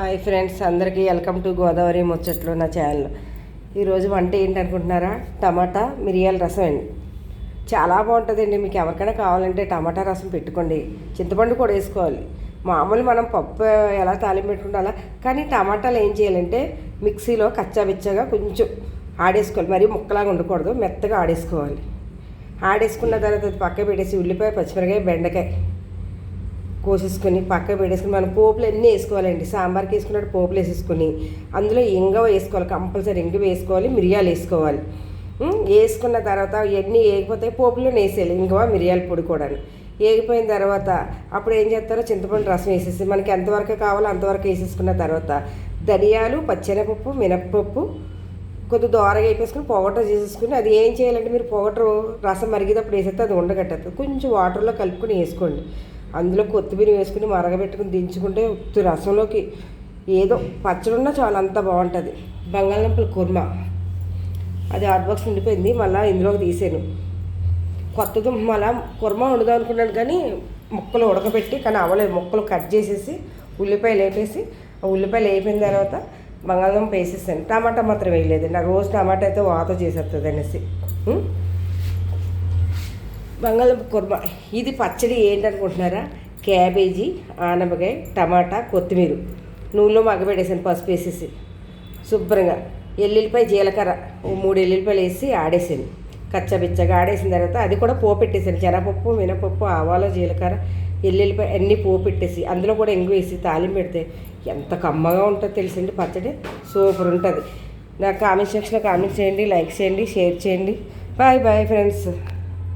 Hi friends, అందరికీ welcome to Godavari ముచ్చట్లు నా ఛానల్. ఈరోజు వంట ఏంటనుకుంటున్నారా? టమాటా మిరియాల రసం అండి. చాలా బాగుంటుందండి. మీకు ఎవరికైనా కావాలంటే టమాటా రసం పెట్టుకోండి. చింతపండు కూడా వేసుకోవాలి. మామూలు మనం పప్పు ఎలా తాలింపు పెట్టుకుంటే అలా, కానీ టమాటాలు ఏం చేయాలంటే మిక్సీలో కచ్చాబిచ్చగా కొంచెం ఆడేసుకోవాలి. మరీ ముక్కలాగా ఉండకూడదు, మెత్తగా ఆడేసుకోవాలి. ఆడేసుకున్న తర్వాత పక్క పెట్టేసి ఉల్లిపాయ, పచ్చిమిరకాయ, బెండకాయ కోసేసుకొని పక్క పెట్టేసుకుని మనం పోపులు అన్నీ వేసుకోవాలండి. సాంబార్కి వేసుకున్నట్టు పోపులు వేసేసుకొని అందులో ఇంగవ వేసుకోవాలి. కంపల్సరీ ఇంగవ వేసుకోవాలి, మిరియాలు వేసుకోవాలి. వేసుకున్న తర్వాత ఇవన్నీ వేగిపోతాయి, పోపులో వేసేయాలి. ఇంగవ మిరియాల పొడి కూడా వేగిపోయిన తర్వాత అప్పుడు ఏం చేస్తారో చింతపండు రసం వేసేసి మనకి ఎంతవరకు కావాలో అంతవరకు వేసేసుకున్న తర్వాత ధనియాలు, పచ్చెనపప్పు, మినప్పప్పు కొద్ది దోరగా వేపేసుకుని పొగటర్ చేసేసుకుని అది ఏం చేయాలంటే మీరు పొగటరు రసం మరిగేటప్పుడు వేసేస్తే అది ఉండగట్టదు. కొంచెం వాటర్లో కలుపుకొని వేసుకోండి. అందులో కొత్తిమీర వేసుకుని మరగబెట్టుకుని దించుకుంటే ఉత్తి రసంలోకి ఏదో పచ్చడి ఉన్నా చాలా అంత బాగుంటుంది. బంగాళదుంపల కుర్మా అది హాట్ బాక్స్ ఉండిపోయింది, మళ్ళీ ఇందులోకి తీసాను. కొత్తది మళ్ళీ కుర్మా వండుదాం అనుకున్నాను కానీ ముక్కలు ఉడకబెట్టి కానీ అవ్వలేదు. ముక్కలు కట్ చేసేసి ఉల్లిపాయలు వేపేసి ఉల్లిపాయలు వేపిన తర్వాత బంగాళదుంప వేసేసాను. టమాటా మాత్రం వేయలేదు. నాకు రోజు టమాటా అయితే వాత చేసేస్తుంది అనేసి బంగాళదుంప కుర్మా. ఇది పచ్చడి ఏంటనుకుంటున్నారా? క్యాబేజీ, ఆనపకాయ, టమాటా, కొత్తిమీర నూనెలో మగ్గబెట్టేసాను పసుపు వేసేసి శుభ్రంగా. ఎల్లుల్లిపాయ, జీలకర్ర 3 ఎల్లుల్లిపాయలు వేసి ఆడేసాను. కచ్చబిచ్చగా ఆడేసిన తర్వాత అది కూడా పోపెట్టేసాను. శనగపప్పు, మినపప్పు, ఆవాలు, జీలకర్ర, ఎల్లుల్లిపాయ అన్నీ పోపెట్టేసి అందులో కూడా ఇంగు వేసి తాలింపు పెడితే ఎంత కమ్మగా ఉంటుందో తెలుసండి. పచ్చడి సూపర్ ఉంటుంది. నాకు కామెంట్ సెక్షన్లో కామెంట్ చేయండి, లైక్ చేయండి, షేర్ చేయండి. Bye bye friends.